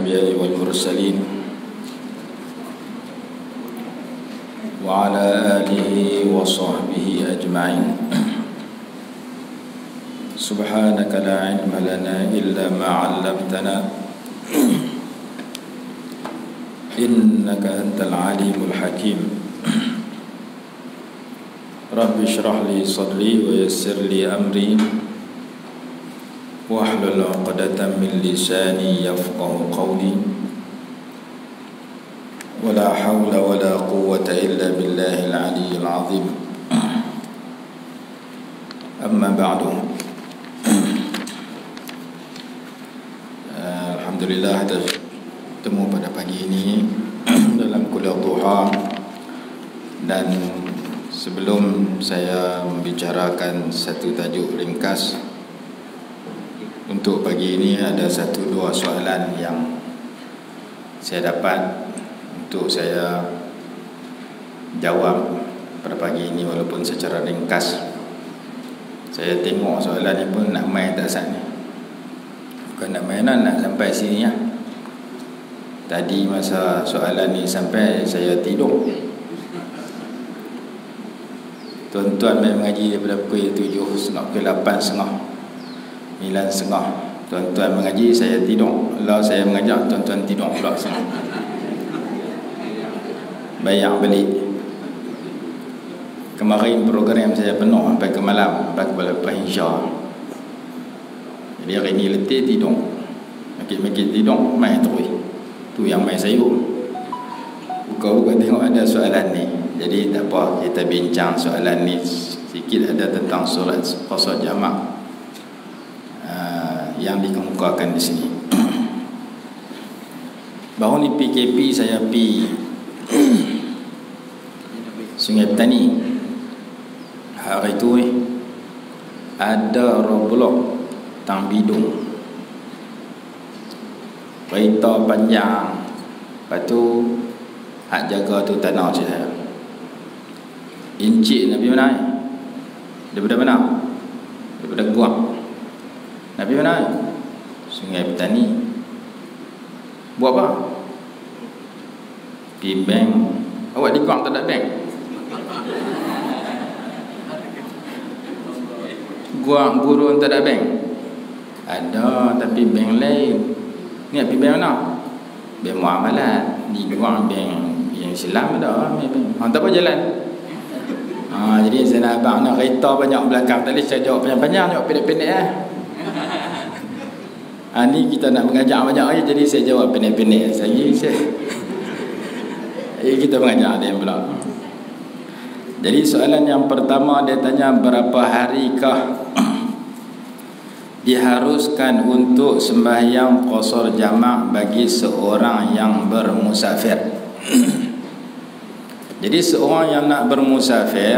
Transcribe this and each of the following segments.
الأنبياء والمرسلين وعلى آله وصحبه أجمعين. سبحانك لا علم لنا إلا ما علمتنا إنك أنت العليم الحكيم. رب اشرح لي صدري ويسر لي أمري واحلل عقدة من لساني يفقه قولي ولا حول ولا قوة إلا بالله العلي العظيم. أما بعد، Alhamdulillah bertemu pada pagi ini dalam kuliah duha. Dan sebelum saya membicarakan satu tajuk ringkas untuk pagi ini, ada satu dua soalan yang saya dapat untuk saya jawab pada pagi ini walaupun secara ringkas. Saya tengok soalan ni pun nak main tak sat ni. Bukan nak mainan, nak sampai sini ya. Tadi masa soalan ni sampai saya tidur. Tuan-tuan main mengaji daripada pukul 7.30, pukul 8.30, 9.30. Tuan-tuan mengaji, saya tidur. Kalau saya mengajar, tuan-tuan tidur pula sana. Bayar balik. Kemarin program saya penuh sampai ke malam, sampai ke lepas Isya. Jadi hari ni letih tidur. Makin-makin tidur, main terus. Tu yang main sayur. Buka-buka tengok ada soalan ni. Jadi tak apa, kita bincang soalan ni sikit. Ada tentang surat qasar jamak yang dikemukakan di sini. Baru ni PKP saya pi Sungai Petani. Hari tu ada roblok tang bidung, kereta panjang. Lepas tu hak jaga tu tanah saya. Encik Nabi mana? Daripada mana? Daripada Guang. Nabi mana? Sungai Petani. Buat apa? Pergi bank. Awak di Guang tak ada bank? Guang Gurun tak ada bank? Ada, tapi bank lain. Ni nak pergi bank mana? Bank muamalat. Di Guang bank yang Islam ada. Tak apa jalan. Jadi saya nak abang nak kereta banyak belakang. Tak boleh saya jawab panjang-panjang, jawab pendek-pendek . Ni kita nak mengajar banyak aja, jadi saya jawab pendek-pendek. Kita mengajar dia pula. Jadi soalan yang pertama dia tanya, berapa harikah diharuskan untuk sembahyang qasar jamak bagi seorang yang bermusafir? Jadi seorang yang nak bermusafir,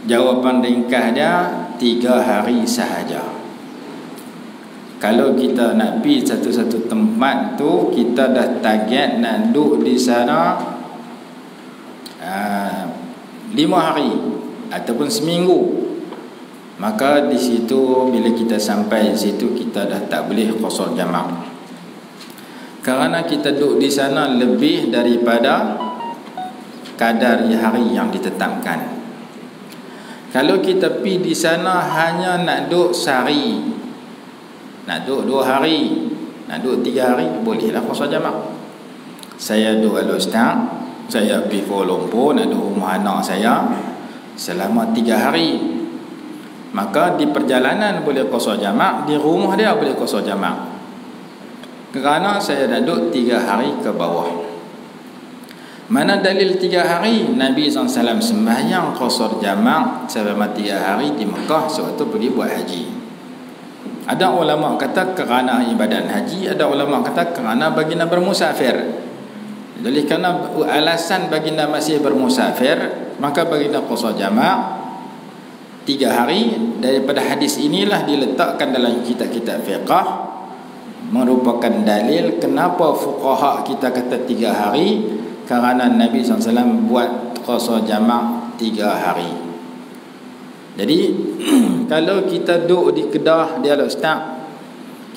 jawapan ringkas dia 3 hari sahaja. Kalau kita nak pergi satu-satu tempat tu, kita dah target nak duduk di sana 5 hari ataupun seminggu, maka di situ bila kita sampai di situ kita dah tak boleh qasar jamak, kerana kita duduk di sana lebih daripada kadar hari yang ditetapkan. Kalau kita pergi di sana hanya nak duduk sehari, nak duduk 2 hari, nak duduk 3 hari, bolehlah qasar jamak. Saya duduk Al-Ustaz, saya pergi Kuala Lumpur nak duduk rumah anak saya selama 3 hari, maka di perjalanan boleh qasar jamak, di rumah dia boleh qasar jamak, kerana saya dah duduk 3 hari ke bawah. Mana dalil 3 hari? Nabi SAW sembahyang qasar jamak selama 3 hari di Mekah sewaktu pergi buat haji. Ada ulama kata kerana ibadat haji, ada ulama kata kerana baginda bermusafir. Jadi kerana alasan baginda masih bermusafir, maka baginda qasar jamak 3 hari. Daripada hadis inilah diletakkan dalam kitab-kitab fiqh, merupakan dalil kenapa fuqaha kita kata 3 hari, kerana Nabi SAW buat qasar jamak 3 hari. Jadi kalau kita duduk di Kedah, dia Ustaz,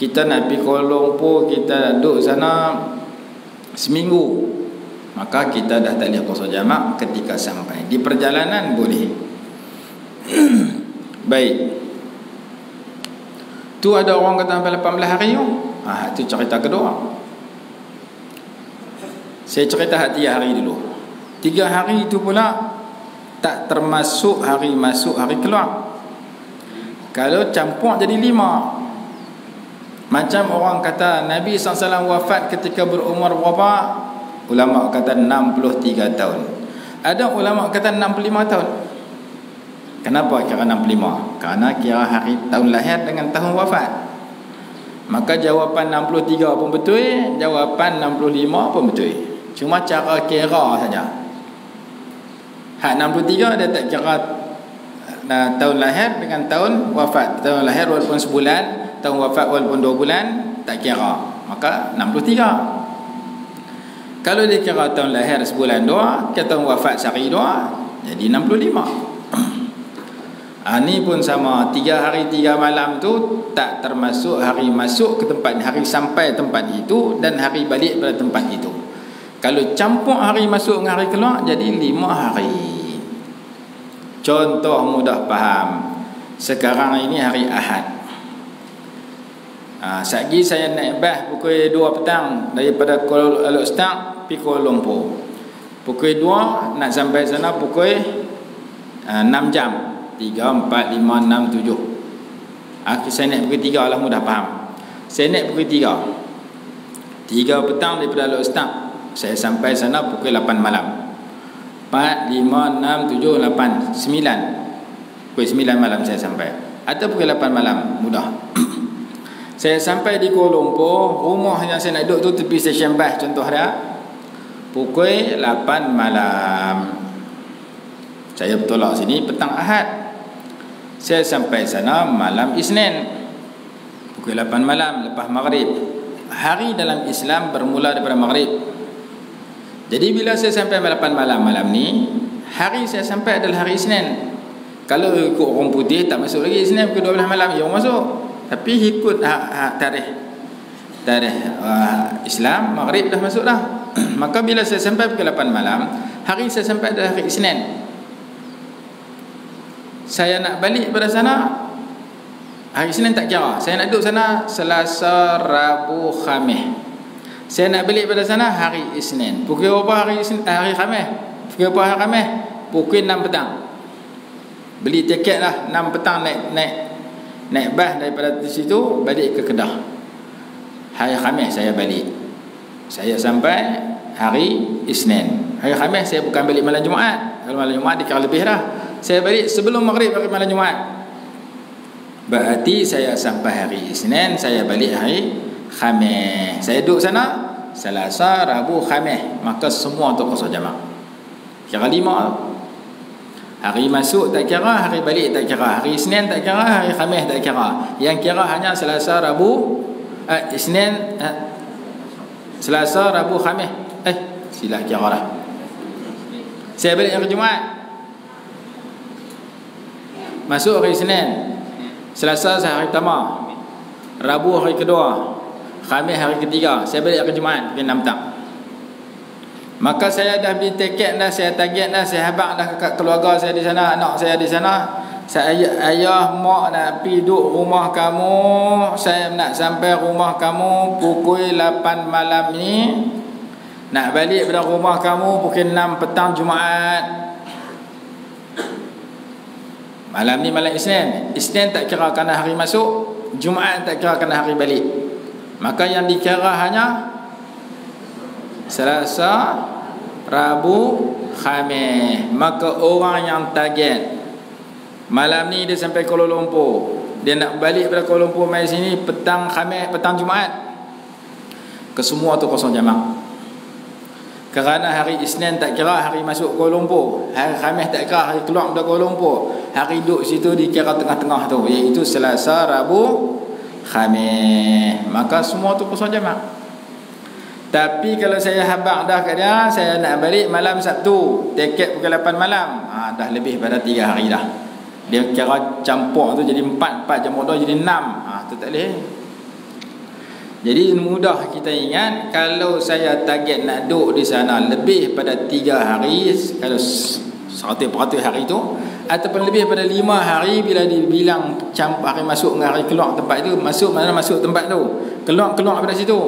kita nak pergi Kuala Lumpur, kita duduk sana seminggu, maka kita dah tak boleh qasar jamak ketika sampai. Di perjalanan boleh. Baik. Tu ada orang kata sampai 18 hari tu. Itu cerita kedua. Saya cerita 3 hari dulu. 3 hari itu pula tak termasuk hari masuk, hari keluar. Kalau campur jadi 5. Macam orang kata Nabi SAW wafat ketika berumur berapa? Ulama kata 63 tahun. Ada ulama kata 65 tahun. Kenapa kira 65? Kerana kira hari tahun lahir dengan tahun wafat. Maka jawapan 63 pun betul, jawapan 65 pun betul. Cuma cara kira saja. Hak 63 dia tak kira tahun lahir dengan tahun wafat. Tahun lahir walaupun sebulan, tahun wafat walaupun 2 bulan, tak kira. Maka 63. Kalau dia kira tahun lahir sebulan 2, kira tahun wafat sehari 2, jadi 65. Ni pun sama. 3 hari 3 malam tu tak termasuk hari masuk ke tempat, hari sampai tempat itu dan hari balik pada tempat itu. Kalau campur hari masuk dengan hari keluar, jadi 5 hari. Contoh mudah faham. Sekarang ini hari Ahad. Sagi saya naik bas pukul 2 petang daripada Kuala Lumpur pergi Kuala Lumpur. Pukul 2 nak sampai sana pukul 6 jam. 3, 4, 5, 6, 7. Saya naik pukul 3 lah, mudah faham. Saya naik pukul 3 petang daripada Kuala Lumpur. Saya sampai sana pukul 8 malam. 4, 5, 6, 7, 8, 9. Pukul 9 malam saya sampai. Atau pukul 8 malam, mudah. Saya sampai di Kuala Lumpur, rumah yang saya nak duduk tu tepi stesen bas contoh dia, pukul 8 malam. Saya bertolak sini petang Ahad. Saya sampai sana malam Isnin, pukul 8 malam lepas maghrib. Hari dalam Islam bermula daripada maghrib. Jadi bila saya sampai 8 malam ni, hari saya sampai adalah hari Isnin. Kalau ikut orang putih tak masuk lagi Isnin, pukul 12 malam dia masuk. Tapi ikut tarikh Islam, maghrib dah masuk dah. Maka bila saya sampai pukul 8 malam, hari saya sampai adalah hari Isnin. Saya nak balik pada sana hari Isnin tak kira. Saya nak duduk sana Selasa, Rabu, Khamis. Saya nak balik pada sana hari Isnin. Pukul berapa hari Khamis? Pukul berapa hari Khamis? Pukul 6 petang. Beli tiket lah 6 petang, naik bas daripada situ balik ke Kedah. Hari Khamis saya balik. Saya sampai hari Isnin. Hari Khamis saya bukan balik malam Jumaat. Kalau malam Jumaat dikira lebih dah. Saya balik sebelum maghrib hari malam Jumaat. Berarti saya sampai hari Isnin, saya balik hari Khamis. Saya duduk sana Selasa, Rabu, Khamis. Maka semua untuk qasar jamak. Kira 5. Hari masuk tak kira, hari balik tak kira, hari Isnin tak kira, hari Khamis tak kira. Yang kira hanya Selasa, Rabu, Isnin, Selasa, Rabu, Khamis. Silap kira dah. Saya balik hari Jumaat. Masuk hari Isnin. Selasa hari pertama, Rabu hari kedua, Khamis hari ketiga. Saya balik hari Jumaat pukul 6 petang. Maka saya dah beli tiket dah, saya target dah, saya habaq dah kat keluarga saya di sana, anak saya di sana. Ayah, mak nak pergi duduk rumah kamu. Saya nak sampai rumah kamu pukul 8 malam ni. Nak balik pada rumah kamu pukul 6 petang Jumaat. Malam ni malam Isnin. Isnin tak kira kerana hari masuk, Jumaat tak kira kerana hari balik. Maka yang dikira hanya Selasa, Rabu, Khamis. Maka orang yang target malam ni dia sampai Kuala Lumpur, dia nak balik pada Kuala Lumpur mai sini petang Khamis, petang Jumaat, kesemua tu qasar jamak. Kerana hari Isnin tak kira hari masuk Kuala Lumpur, hari Khamis tak kira hari keluar dari Kuala Lumpur, hari duduk situ dikira tengah-tengah tu, iaitu Selasa, Rabu, Khamis. Maka semua tu qasar jamak. Tapi kalau saya habaq dah kat dia, saya nak balik malam Sabtu, tiket pukul 8 malam, dah lebih pada 3 hari dah. Dia kira campur tu jadi 4 jam 2 jadi 6. Tu tak boleh. Jadi mudah kita ingat, kalau saya target nak duduk di sana lebih pada 3 hari, kalau 100% hari tu, ataupun lebih pada 5 hari, bila dibilang hari masuk dengan hari keluar tempat itu, masuk mana masuk tempat tu, keluar pada situ,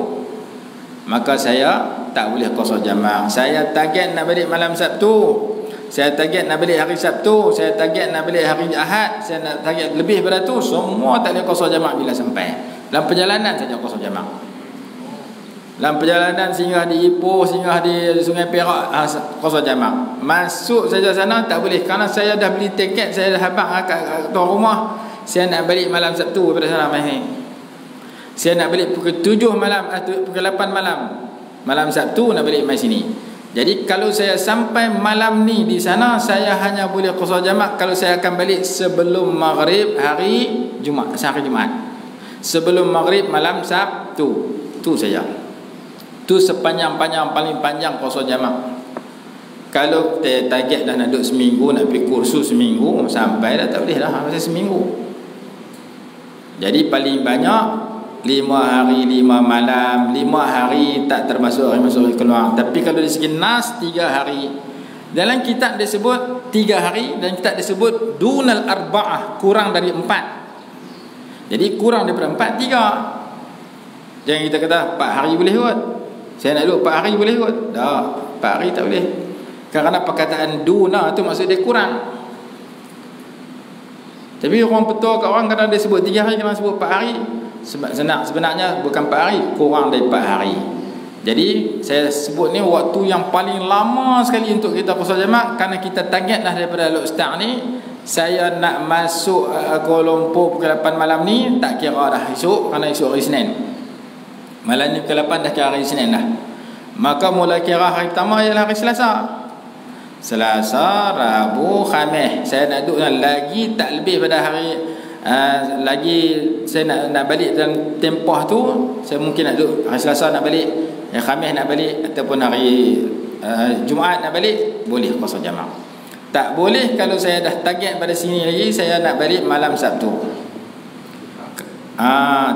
maka saya tak boleh qasar jamak. Saya target nak balik malam Sabtu, saya target nak balik hari Sabtu, saya target nak balik hari Ahad, saya nak target lebih pada tu, semua tak boleh qasar jamak bila sampai. Dalam perjalanan saja qasar jamak. Dalam perjalanan singgah di Ipoh, singgah di Sungai Perak, qasar jamak. Masuk saja sana tak boleh, kerana saya dah beli tiket, saya dah habaq kat tuan rumah, saya nak balik malam Sabtu daripada sana mai. Saya nak balik pukul 7 malam, pukul 8 malam Sabtu nak balik mai sini. Jadi kalau saya sampai malam ni di sana, saya hanya boleh qasar jamak kalau saya akan balik sebelum maghrib hari Jumaat, hari Jumaat. Sebelum maghrib malam Sabtu, tu saja. Tu sepanjang-panjang, paling panjang qasar jamak. Kalau target dah nak duduk seminggu, nak pergi kursus seminggu, sampai dah tak boleh dah masa seminggu. Jadi paling banyak 5 hari 5 malam. 5 hari tak termasuk hari masuk hari keluar. Tapi kalau dari segi nas 3 hari. Dalam kitab disebut 3 hari, dan kitab disebut dunal arba'ah, kurang dari 4. Jadi kurang daripada 4, 3. Jangan kita kata 4 hari boleh kot, saya nak duduk 4 hari boleh kot. Tak, 4 hari tak boleh. Kerana perkataan duna tu maksud dia kurang. Tapi orang petua kat orang kadang dia sebut 3 hari, kadang sebut 4 hari. Sebenarnya bukan 4 hari, kurang dari 4 hari. Jadi saya sebut ni waktu yang paling lama sekali untuk kita qasar jamak, kerana kita target dah daripada Al-Ustaz ni, saya nak masuk Kuala Lumpur pukul 8 malam ni, tak kira dah esok, kerana esok hari Senin. Malam ni pukul 8 dah kira hari Senin dah. Maka mula kira hari pertama ialah hari Selasa, Rabu, Khamis. Saya nak duduk lagi tak lebih pada hari lagi saya nak balik dalam tempoh tu, saya mungkin nak duduk hari Selasa nak balik, Khamis nak balik, ataupun hari Jumaat nak balik, boleh qasar jamak. Tak boleh kalau saya dah target pada sini lagi, saya nak balik malam Sabtu.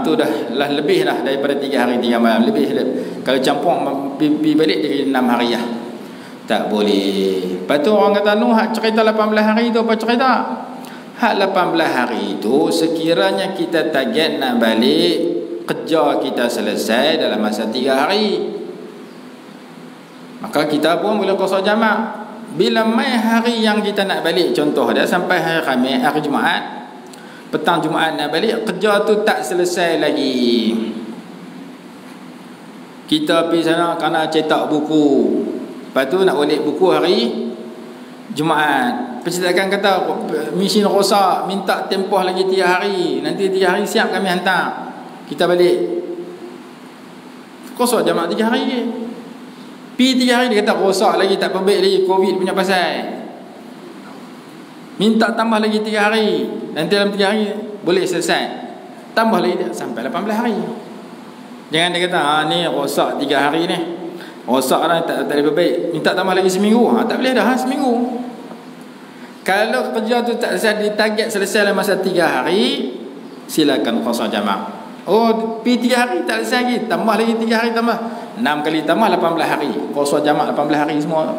Tu dah lebih dah daripada 3 hari 3 malam, lebih. Kalau campur pergi balik jadi 6 hari lah. Tak boleh. Lepas tu orang kata, hak cerita 18 hari tu apa cerita? Hak 18 hari tu sekiranya kita target nak balik, kerja kita selesai dalam masa 3 hari, maka kita pun boleh qasar jamak. Bila mai hari yang kita nak balik, contoh dia sampai hari Khamis, hari Jumaat, petang Jumaat nak balik, kerja tu tak selesai lagi. Kita pergi sana kerana cetak buku, lepas tu nak balik buku hari Jumaat. Pencetakan kata mesin rosak, minta tempoh lagi 3 hari, nanti 3 hari siap kami hantar, kita balik. Qasar jamak 3 hari je. Pergi 3 hari dia kata rosak lagi, tak perbaik lagi, Covid punya pasal, minta tambah lagi 3 hari, nanti dalam 3 hari boleh selesai, tambah lagi dia sampai 18 hari. Jangan dia kata ni rosak 3 hari ni, rosak lah, tak boleh perbaik, minta tambah lagi seminggu. Tak boleh dah seminggu. Kalau kerja tu tak selesai, ditarget selesai dalam masa 3 hari, silakan qasar jamak. Pergi 3 hari tak selesai lagi, tambah lagi 3 hari, tambah 6 kali tambah 18 hari, qasar jamak 18 hari semua.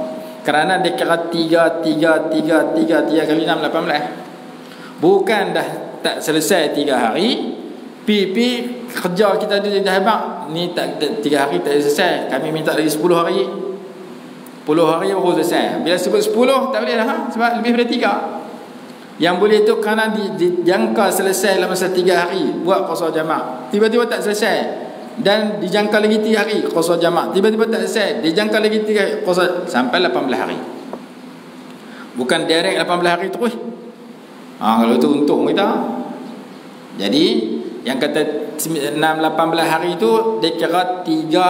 Kerana dia kira 3 kali 6 18. Bukan dah tak selesai 3 hari, pi kerja kita dah habaq ni, tak 3 hari tak selesai, kami minta lagi 10 hari. 10 hari baru selesai. Bila sebut 10 tak boleh dah, sebab lebih daripada 3. Yang boleh tu kerana dijangka selesai dalam masa 3 hari buat qasar jamak, tiba-tiba tak selesai, dan dijangka lagi 3 hari qasar jamak, tiba-tiba tak selesai, dijangka lagi 3 hari qasar, sampai 18 hari. Bukan direct 18 hari terus. Kalau tu untung kita. Jadi yang kata 18 hari tu dia kira 3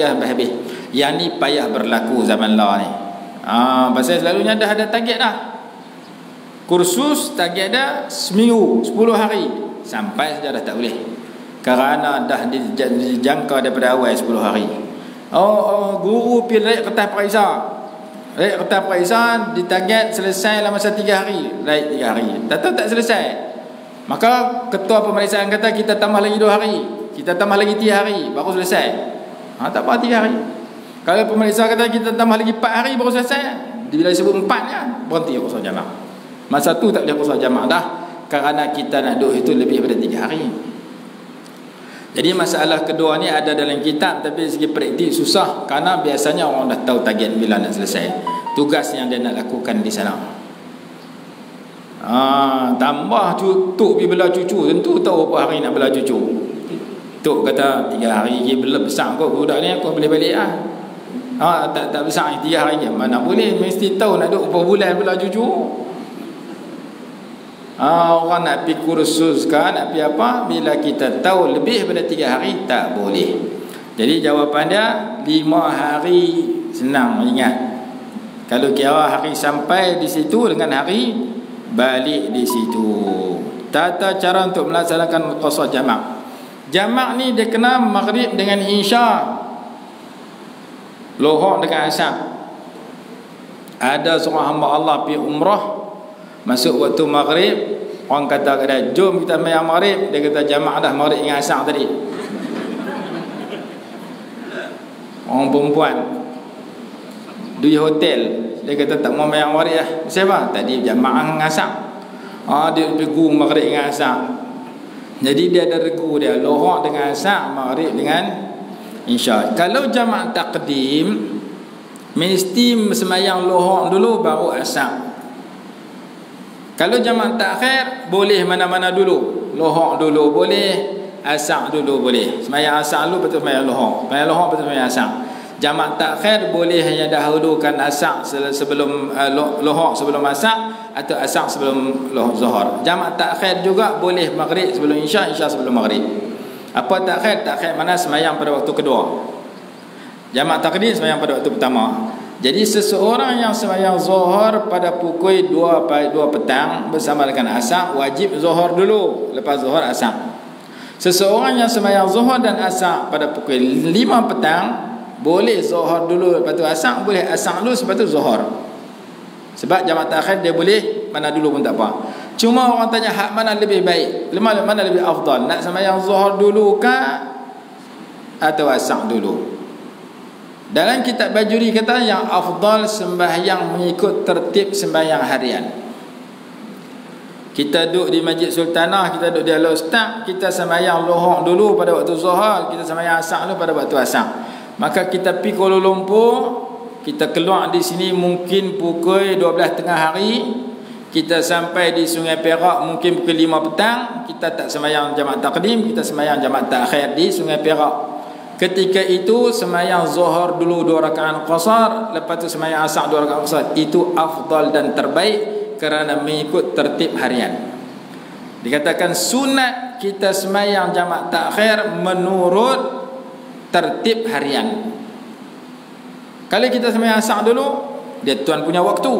sampai habis. Yang ni payah berlaku zaman lah ni. Pasal selalunya dah ada target dah. Kursus target dah seminggu, 10 hari, sampai saja dah tak boleh, kerana dah dijangka daripada awal 10 hari. Guru pergi raih kertas periksa, kertas periksa ditarget selesai dalam masa 3 hari, raih 3 hari, tak tahu tak selesai. Maka ketua pemeriksaan kata kita tambah lagi 2 hari, kita tambah lagi 3 hari baru selesai. Tak apa 3 hari. Kalau pemeriksa kata kita tambah lagi 4 hari baru selesai, bila sebut 4 ya, berhenti qasar jamak. Masa tu tak boleh qasar jamak dah, kerana kita nak duduk itu lebih daripada 3 hari. Jadi masalah kedua ni ada dalam kitab, tapi dari segi praktik susah, kerana biasanya orang dah tahu target bila nak selesai, tugas yang dia nak lakukan di sana. Tambah tok pergi bela cucu, tentu tahu berapa hari nak bela cucu. Tok kata 3 hari lagi bela besar kau budak ni, aku boleh balik lah. Tak besar 3 hari je, mana boleh, mesti tahu nak duduk berapa bulan bela cucu. Orang nak pergi kursus kan, nak pergi apa, bila kita tahu lebih daripada 3 hari tak boleh. Jadi jawapan dia 5 hari, senang ingat. Kalau kira hari sampai di situ dengan hari balik di situ. Tata cara untuk melaksanakan qasar jamak. Jamak ni dia kena maghrib dengan isya, lohor dengan asar. Ada seorang hamba Allah pergi umrah, masuk waktu maghrib, orang kata dia, jom kita sembahyang maghrib. Dia kata jamak dah maghrib dengan asar tadi. Orang perempuan di hotel, dia kata tak mau sembahyang maghrib lah. Siapa? Tadi jamak dengan asar. Dia regu maghrib dengan asar. Jadi dia ada regu dia, lohor dengan asar, maghrib dengan isya. Kalau jamak takdim, mesti sembahyang lohor dulu baru asar. Kalau jamak takhir, boleh mana-mana dulu. Lohor dulu boleh, asar dulu boleh. Sembahyang asar dulu, betul sembahyang lohor. Sembahyang lohor betul sembahyang asar. Jamak takhir boleh hanya dahulukan asar sebelum lohor sebelum asar, atau asar sebelum zuhur. Jamak takhir juga boleh maghrib sebelum isya, isya sebelum maghrib. Apa takhir? Takhir mana sembahyang pada waktu kedua. Jamak takdim sembahyang pada waktu pertama. Jadi seseorang yang sembahyang zuhur pada pukul 2 petang bersama dengan asar, wajib zuhur dulu, lepas zuhur asar. Seseorang yang sembahyang zuhur dan asar pada pukul 5 petang, boleh zuhur dulu lepas tu asar, boleh asar dulu lepas tu zuhur. Sebab jamak takhir dia boleh mana dulu pun tak apa. Cuma orang tanya hak mana lebih baik, mana lebih afdal, nak sembahyang zuhur dulu kah atau asar dulu? Dalam kitab Bajuri kata yang afdal sembahyang mengikut tertib sembahyang harian. Kita duduk di Masjid Sultanah, kita duduk di Al-Ustaz, kita sembahyang lohor dulu pada waktu zuhur, kita sembahyang asar dulu pada waktu asar. Maka kita pergi Kuala Lumpur, kita keluar di sini mungkin pukul 12 tengah hari, kita sampai di Sungai Perak mungkin pukul 5 petang, kita tak sembahyang jamak takdim, kita sembahyang jamak takhir di Sungai Perak. Ketika itu sembahyang zuhur dulu 2 rakaat qasar, lepas tu sembahyang asar 2 rakaat qasar. Itu afdal dan terbaik kerana mengikut tertib harian. Dikatakan sunat kita sembahyang jamak takhir menurut tertib harian. Kalau kita sembahyang asar dulu, dia tuan punya waktu.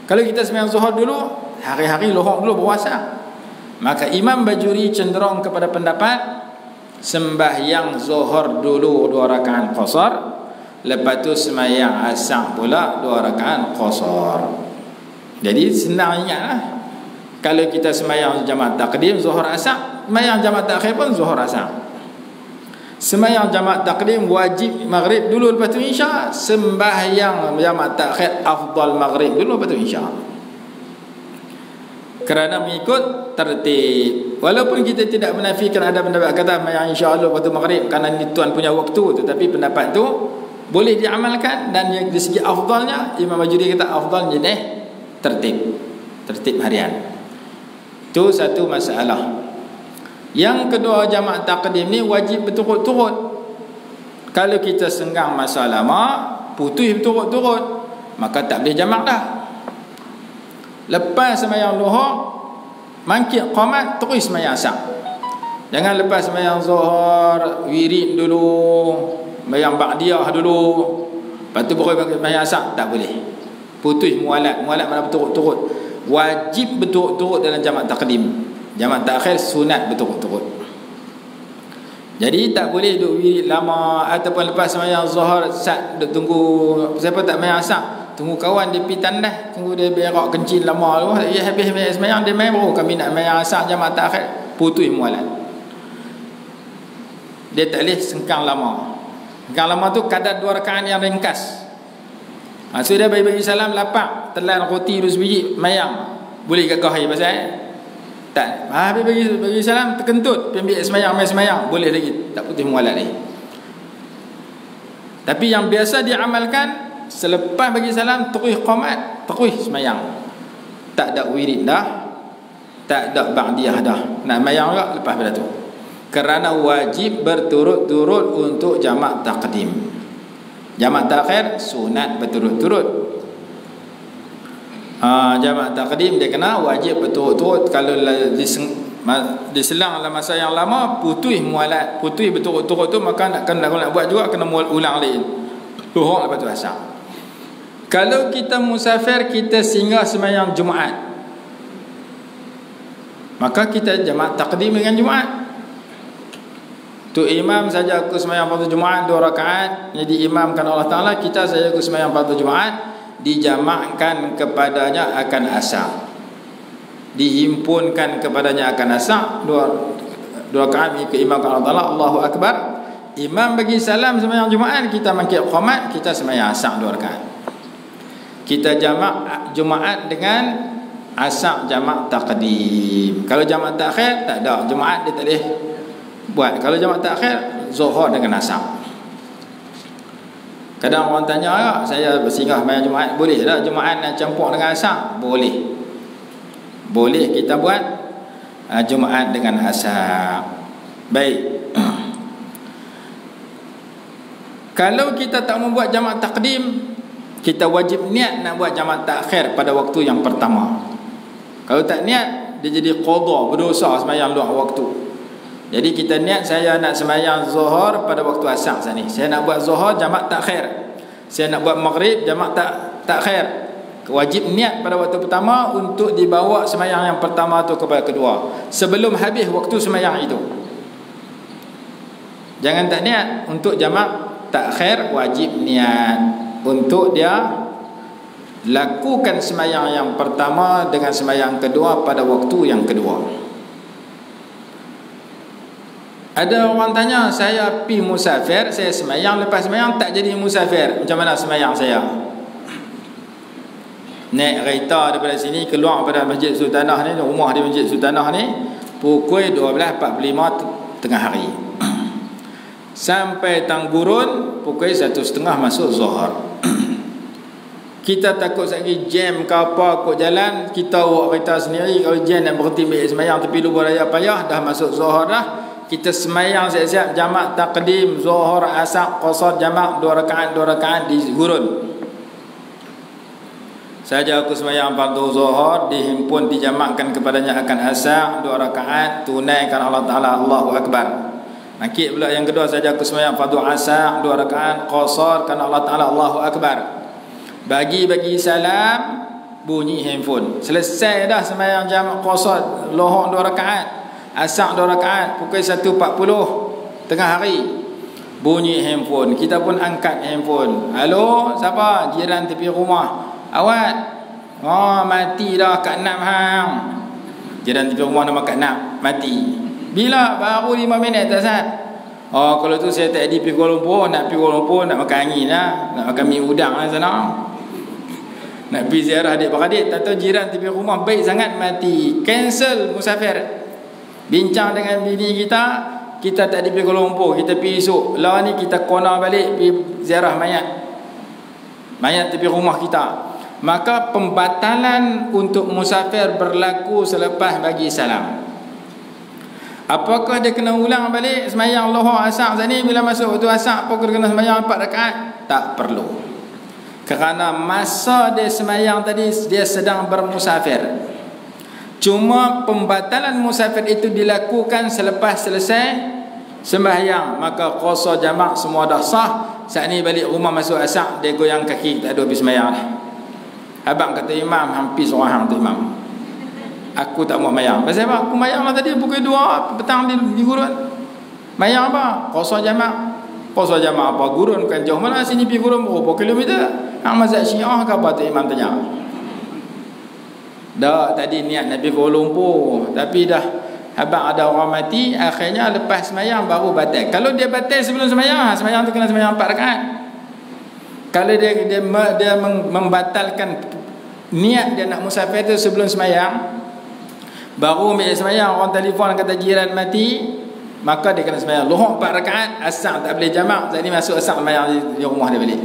Kalau kita sembahyang zuhur dulu, hari-hari lohor dulu berpuasa. Maka Imam Bajuri cenderung kepada pendapat sembahyang zuhur dulu 2 rakaat qasar, lepas tu sembahyang asar pula 2 rakaat qasar. Jadi senang ingatlah. Kalau kita sembahyang jamak takdim zuhur asar, sembahyang jamak takhir pun zuhur asar. Sembahyang jamak takdim wajib maghrib dulu lepas tu isya, sembahyang jamak takhir afdal maghrib dulu lepas tu isya. Kerana mengikut tertib. Walaupun kita tidak menafikan ada pendapat kata yang insya-Allah waktu maghrib kerana ni tuan punya waktu, tetapi pendapat tu boleh diamalkan. Dan yang dari segi afdalnya, Imam Bajuri kata afdalnya tertib harian. Itu satu masalah. Yang kedua, jamak takdim ni wajib berturut-turut. Kalau kita senggang masa lama, putus berturut-turut, maka tak boleh jamak dah. Lepas sembahyang zuhur, mangkit qamat, terus sembahyang asar. Jangan lepas sembahyang zuhur wirid dulu, sembahyang ba'diyah dulu, lepas tu baru sembahyang asar, tak boleh. Putus mualat mana berturut-turut. Wajib berturut-turut dalam jamak takdim. Jamak takhir sunat berturut-turut. Jadi tak boleh duduk wirid lama, ataupun lepas sembahyang zuhur sat duduk tunggu siapa tak sembahyang asar, tunggu kawan dia pergi tandas, tunggu dia berak kencing lama tu, dia habis semayang dia main baru kami nak main asar jamaah takhir, putus mualat. Dia tak boleh sengkang lama. Sengkang lama tu kadar 2 rakaat yang ringkas. So dia bagi salam lapak, telan roti 2 biji mayang. Boleh gagah air pasal tak. Habis bagi salam terkentut, pergi ambil semayang, main semayang, boleh lagi, tak putih mualat ni. Tapi yang biasa diamalkan, selepas bagi salam terus qamat, terus semayang. Tak ada wirid dah, tak ada ba'diyah dah. Nak semayang juga lepas pada tu. Kerana wajib berturut-turut untuk jamak taqdim. Jamak takhir sunat berturut-turut. Jamak taqdim dia kena wajib berturut-turut. Kalau diselang dalam masa yang lama, putus mualat, putus berturut-turut tu, maka nak buat juga kena ulang lagi. Zuhur lepas tu asar. Kalau kita musafir, kita singgah sembahyang Jumaat, maka kita jamak taqdim dengan Jumaat. Tu imam saja aku sembahyang fardu Jumaat 2 rakaat, jadi imamkan Allah Taala, kita saja aku sembahyang fardu Jumaat, dijamakkan kepadanya akan asar, dihimpunkan kepadanya akan asar 2 rakaat ke imam Allah Taala, Allahu Akbar. Imam bagi salam sembahyang Jumaat, kita mangkit qamat, kita sembahyang asar 2 rakaat. Kita jamak Jumaat dengan asar jamak taqdim. Kalau jamak takhir tak ada, Jumaat dia tak boleh buat. Kalau jamak takhir, zuhur dengan asar. Kadang orang tanya, saya bersinggah sembahyang Jumaat, boleh tak Jumaat nak campur dengan asar? Boleh. Boleh kita buat Jumaat dengan asar. Baik. Kalau kita tak membuat jamak taqdim, kita wajib niat nak buat jamak takhir pada waktu yang pertama. Kalau tak niat, dia jadi qadha, berdosa sembahyang luar waktu. Jadi kita niat, saya nak sembahyang zuhur pada waktu asar sini. Saya nak buat zuhur jamak takhir. Saya nak buat maghrib jamak takhir. Wajib niat pada waktu pertama untuk dibawa sembahyang yang pertama tu kepada kedua, sebelum habis waktu sembahyang itu. Jangan tak niat. Untuk jamak takhir wajib niat untuk dia lakukan sembahyang yang pertama dengan sembahyang kedua pada waktu yang kedua. Ada orang tanya, saya pi musafir, saya sembahyang, lepas sembahyang tak jadi musafir, macam mana sembahyang saya? Naik kereta daripada sini keluar pada Masjid Sultanah ni, rumah di Masjid Sultanah ni pukul 12.45 tengah hari. Sampai Tanggurun pukul 1.30 masuk zuhur. Kita takut lagi jam ke apa kot jalan, kita bawa kereta sendiri. Kalau jam nak berhenti ambil sembahyang tepi lubang raya payah, dah masuk zuhur dah. Kita sembahyang siap-siap jamak taqdim, zuhur, asar, qasar, jamak 2 rakaat di gurun. Saja aku sembahyang fardu zuhur, dihimpun dijamakkan kepadanya akan asar 2 rakaat, tunaikan Allah Taala, Allahu Akbar. Nakik pula yang kedua, saja aku sembahyang fardu asar 2 rakaat, qasar kan Allah Taala, Allahu Akbar. Bagi salam, bunyi handphone. Selesai dah sembahyang jamak qasar, lohor 2 rakaat, asar 2 rakaat, pukul 1.40 tengah hari. Bunyi handphone, kita pun angkat handphone. Halo, siapa? Jiran tepi rumah. Awak, mati dah Kak Nap hang. Jiran tepi rumah nama Kak Nap, mati. Bila? Baru 5 minit tak Ustaz? Kalau tu saya tak pergi Kuala Lumpur. Nak pergi Kuala Lumpur, nak makan angin lah, nak makan mi udang lah sana, nak pergi ziarah adik-beradik. Tak tahu jiran tepi rumah baik sangat, mati. Cancel musafir. Bincang dengan bini kita, kita tak pergi Kuala Lumpur, kita pergi esok. Lah ni kita kona balik pergi ziarah mayat tepi rumah kita. Maka pembatalan untuk musafir berlaku selepas bagi salam. Apakah dia kena ulang balik sembahyang lohor asar tadi? Bila masuk waktu asar, apakah dia kena sembahyang 4 rakaat? Tak perlu. Kerana masa dia sembahyang tadi, dia sedang bermusafir. Cuma pembatalan musafir itu dilakukan selepas selesai sembahyang. Maka qasar jamak semua dah sah. Saat ni balik rumah masuk asar, dia goyang kaki, tak ada habis sembahyang dah. Abang kata imam, hampir seorang tu imam, aku tak mau mayang. Pasal apa? Aku mayang lah tadi pukul 2 petang di gurun. Mayang apa? Qasar jamak. Qasar jamak apa? Gurun kan jauh mana sini pergi gurun berapa kilometer? Hang mazhab Syiah ke apa tu imam tanya? Dah tadi niat Nabi Kuala Lumpur, tapi dah habang ada orang mati, akhirnya lepas semayang baru batal. Kalau dia batal sebelum semayang, semayang tu kena semayang 4 rakaat. Kalau dia membatalkan niat dia nak musafir tu sebelum semayang, baru ambil semayang, orang telefon kata jiran mati, maka dia kena semayang Zuhur 4 rakaat, asar tak boleh jamak, jadi masuk asar semayang di rumah dia balik.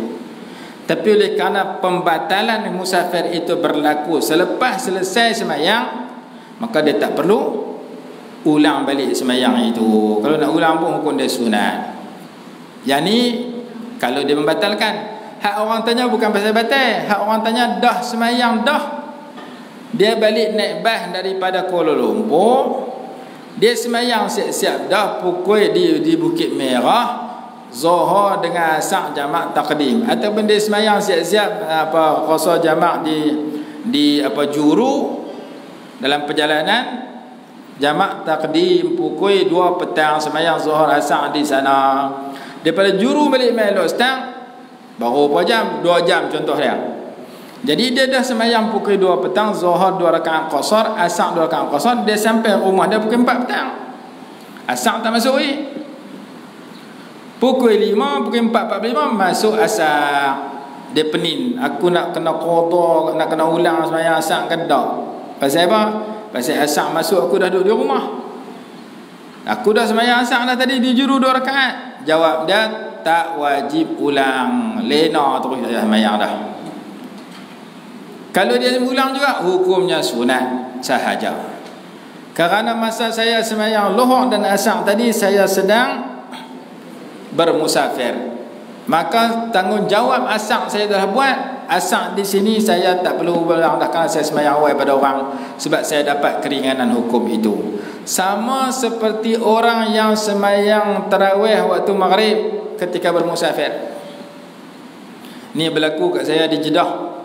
Tapi oleh kerana pembatalan musafir itu berlaku selepas selesai semayang, maka dia tak perlu ulang balik semayang itu. Kalau nak ulang pun hukum dia sunat. Yang ni kalau dia membatalkan. Hak orang tanya bukan pasal batal, hak orang tanya dah semayang dah, dia balik naik bas daripada Kuala Lumpur, dia semayang siap-siap dah pukul di Bukit Merah Zuhur dengan asar jamak takdim, ataupun dia semayang siap-siap qasar jamak di Juru dalam perjalanan, jamak takdim pukul 2 petang, semayang Zuhur asar di sana. Daripada Juru balik Melok Stang baru berapa jam? 2 jam contoh dia. Jadi dia dah semayang pukul 2 petang, Zuhur 2 rakaat qasar, asar 2 rakaat qasar, dia sampai rumah dia pukul 4 petang. Asar tak masuk pukul 5, pukul 4.45 masuk asar. Dia penin, aku nak kena qada, nak kena ulang semayang asar ke tak? Pasal apa? Pasal asar masuk aku dah duduk di rumah. Aku dah semayang asar dah tadi di Juru 2 rakaat. Jawab dia, tak wajib ulang, lena terus semayang dah. Kalau dia ulang juga, hukumnya sunat sahaja. Kerana masa saya semayang Zuhur dan asar tadi, saya sedang bermusafir, maka tanggungjawab asar saya dah buat. Asar di sini saya tak perlu ulang dah, kerana saya semayang awal pada orang, sebab saya dapat keringanan hukum itu. Sama seperti orang yang semayang tarawih waktu maghrib ketika bermusafir. Ni berlaku kat saya di Jeddah.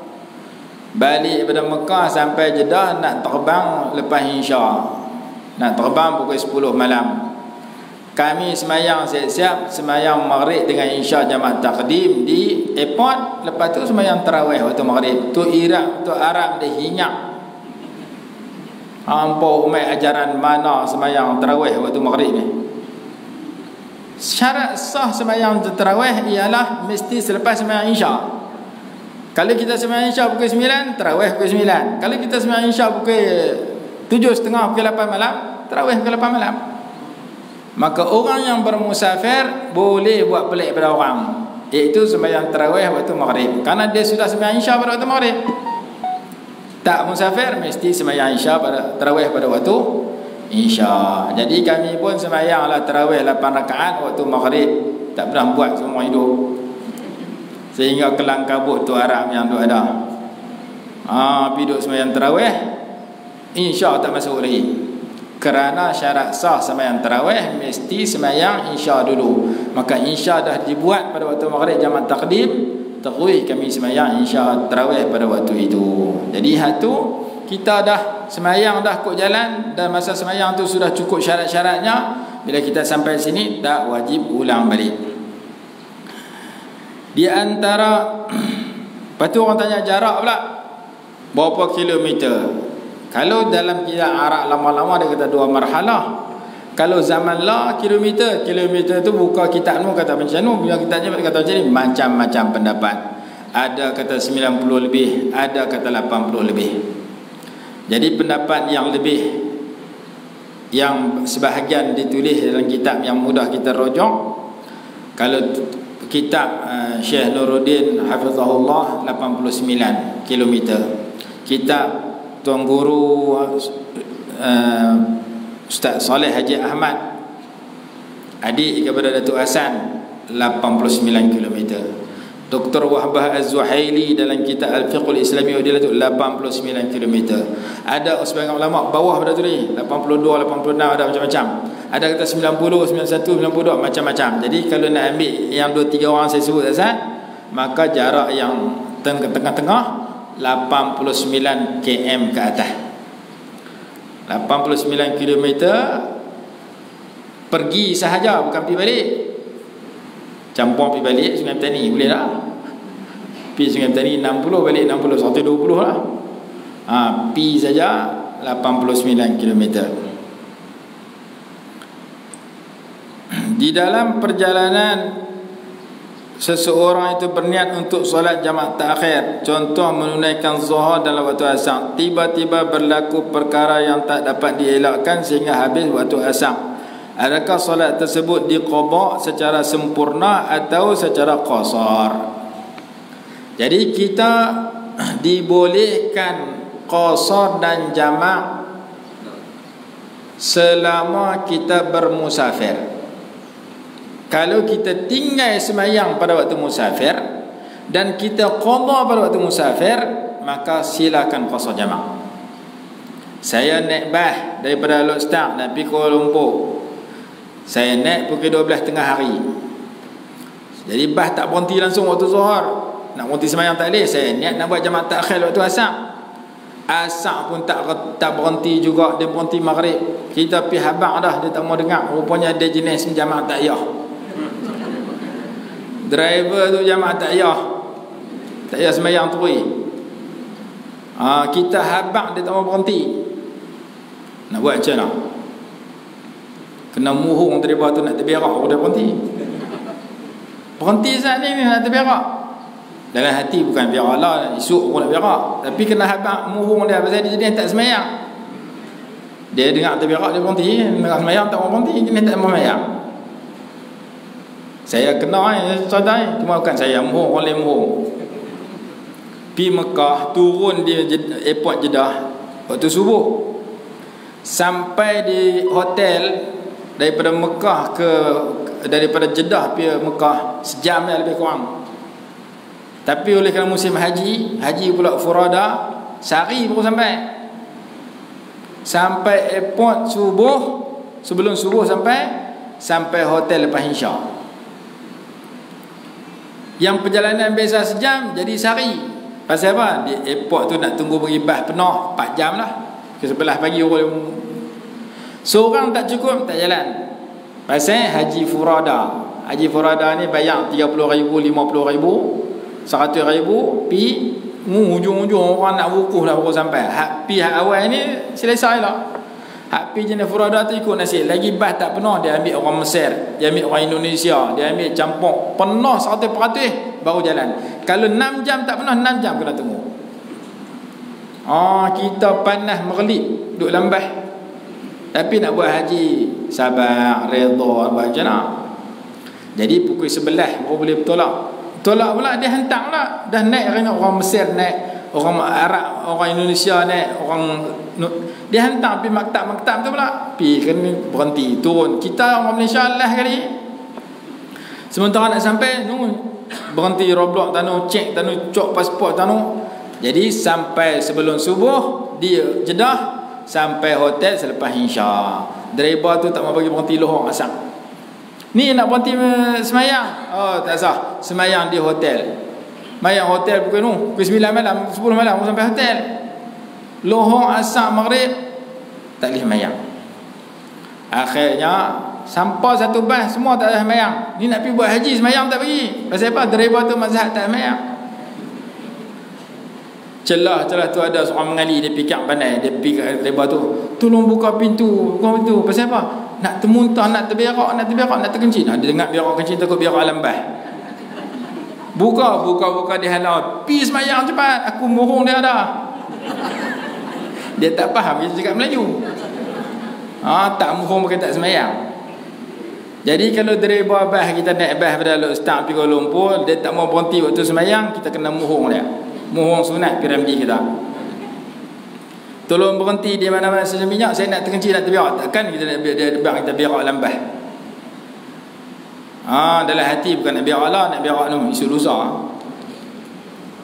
Balik daripada Mekah sampai Jeddah, nak terbang lepas Isya, nak terbang pukul 10 malam. Kami semayang siap-siap, semayang maghrib dengan Isya jamak takdim di airport. Lepas tu semayang tarawih waktu maghrib. Tu Iraq, tu Arab dia hinyak. Ampau umat ajaran mana semayang tarawih waktu maghrib ni. Syarat sah semayang tarawih ialah mesti selepas semayang Isya. Kalau kita semayang Isya pukul 9, tarawih pukul 9. Kalau kita semayang Isya pukul 7.30, pukul 8 malam, tarawih pukul 8 malam. Maka orang yang bermusafir boleh buat pelik pada orang, iaitu sembahyang tarawih waktu maghrib, kerana dia sudah sembahyang Isya pada waktu maghrib. Tak musafir mesti sembahyang Isya pada tarawih pada waktu Isya. Jadi kami pun sembahyanglah tarawih 8 rakaat waktu maghrib, tak pernah buat semua hidup. Sehingga kelang kabut tu Arab yang tu ada. Pergi duduk sembahyang tarawih, Isya tak masuk lagi. Kerana syarat sah sembahyang tarawih mesti sembahyang Isya dulu. Maka Isya dah dibuat pada waktu maghrib jamak takdim, terus kami sembahyang Isya tarawih pada waktu itu. Jadi hatu kita dah sembahyang dah kok jalan, dan masa sembahyang tu sudah cukup syarat-syaratnya. Bila kita sampai sini tak wajib ulang balik. Di antara lepas tu orang tanya jarak pula, berapa kilometer? Kalau dalam kira Arab lama-lama dia kata 2 marhalah. Kalau zaman lah kilometer tu buka kitab tu kata macam ni, bila kitabnya kata macam ni, macam-macam pendapat. Ada kata 90 lebih, ada kata 80 lebih. Jadi pendapat yang lebih, yang sebahagian ditulis dalam kitab yang mudah kita rujuk, kalau kitab Syekh Nuruddin Hafizahullah 89 km. Kitab Tuan Guru Ustaz Saleh Haji Ahmad, adik kepada Datuk Hasan, 89 km. Dr. Wahbah Az-Zuhaili dalam kitab Al-Fiqhul Islami dia tu 89 km. Ada sebagian ulama bawah pada tu ni 82, 86, ada macam-macam. Ada kata 90, 91, 92, macam-macam. Jadi kalau nak ambil yang 2-3 orang saya sebut Hasan, maka jarak yang tengah-tengah 89 km ke atas. 89 km pergi sahaja, bukan pergi balik. Campur pergi balik Sungai Petani boleh tak? Pi Sungai Petani 60 balik 60 120 lah. Pi saja 89 km. Di dalam perjalanan seseorang itu berniat untuk solat jamak takhir, contoh menunaikan zuhur dalam waktu asar, tiba-tiba berlaku perkara yang tak dapat dielakkan sehingga habis waktu asar, adakah solat tersebut diqada secara sempurna atau secara qasar? Jadi kita dibolehkan qasar dan jamak selama kita bermusafir. Kalau kita tinggal semayang pada waktu musafir dan kita qada pada waktu musafir, maka silakan qasar jamak. Saya naik bas daripada Alor Setar nak pergi Kuala Lumpur. Saya naik pukul 12 tengah hari. Jadi bas tak berhenti langsung waktu zuhur. Nak berhenti semayang tak boleh. Saya niat nak buat jamak takhir waktu asar. Asar pun tak berhenti juga. Dia berhenti maghrib. Kita pergi habaq dah, dia tak mau dengar. Rupanya dia jenis jamak takyah. Driver tu jamak takyah semayang terus. Kita habaq dia tak mau berhenti. Nak buat macam mana? Kena muhung daripada tu nak terberak aku dah berhenti saat ni nak terberak. Dalam hati bukan biar Allah esok aku nak berak, tapi kena habaq muhung dia pasal dia jenis tak semayang. Dia dengar terberak dia berhenti, dengar semayang tak mau berhenti, jenis tak mau semayang. Saya kena sadai, cuma bukan saya muhung, oleh muhung. Pi Mekah, turun di airport Jeddah waktu subuh. Sampai di hotel daripada Mekah daripada Jeddah pi Mekah sejam lebih kurang. Tapi oleh kerana musim haji pula furada, sehari baru sampai airport subuh, sebelum subuh sampai hotel lepas Isyak. Yang perjalanan biasa sejam jadi sehari. Pasal apa? Di airport tu nak tunggu beribah penuh 4 jam lah. Ke 11 pagi orang seorang tak cukup, tak jalan. Pasal haji furada. Haji furada ni bayar 30,000, 50,000, 100,000 pi hujung-hujung orang nak wukuf dah baru sampai. Pi awal ni selesai lah. Hak pi jenis furada tu ikut nasib. Lagi bas tak penuh, dia ambil orang Mesir, dia ambil orang Indonesia, dia ambil campur penuh 100% baru jalan. Kalau 6 jam tak penuh, 6 jam kena tunggu. Kita panas merelip duduk lambat. Tapi nak buat haji sabar, redha, buat macam mana. Jadi pukul 11 baru boleh bertolak. Tolak pula dia hantar pula. Dah naik orang Mesir naik, orang Arab, orang Indonesia naik, orang dia hantar pergi maktab tu pula. Pergi kena berhenti, turun. Kita orang Malaysia lah kali. Sementara nak sampai, berhenti roadblock tanu, cek tanu, cok pasport tanu. Jadi sampai sebelum subuh di Jeddah, sampai hotel selepas Isyak. Driver tu tak mau bagi berhenti lohong asar. Ni nak berhenti semayang. Tak sah. Semayang di hotel. Mayang hotel pukul 9 malam, 10 malam sampai hotel. Lohong asar maghrib tak boleh semayang. Akhirnya sampai satu bas semua tak boleh semayang. Ni nak pergi buat haji semayang tak pergi. Pasal apa? Driver tu mazhab tak semayang. Celah tu ada seorang mengali, dia pikir pandai, dia pergi kat driver tu, tolong buka pintu. Pasal apa? Nak termuntah, nak terberak, nak terkencing. Dia dengar berak kencing, takut berak alam bah. Buka dia halau. Pergi semayang cepat, aku mohong dia dah. Dia tak faham, dia cakap Melayu. Tak mohong bukan tak semayang. Jadi kalau driver bas, kita naik bas pada Alor Setar pergi Kuala Lumpur, dia tak mau berhenti waktu semayang, kita kena mohong dia. Mohong sunat piramidi kita. Tolong berhenti di mana-mana saja minyak, saya nak terkencing, nak terberak. Takkan kita nak kita berak lambah. Dalam hati bukan nak berak lah, nak berak isu lusa.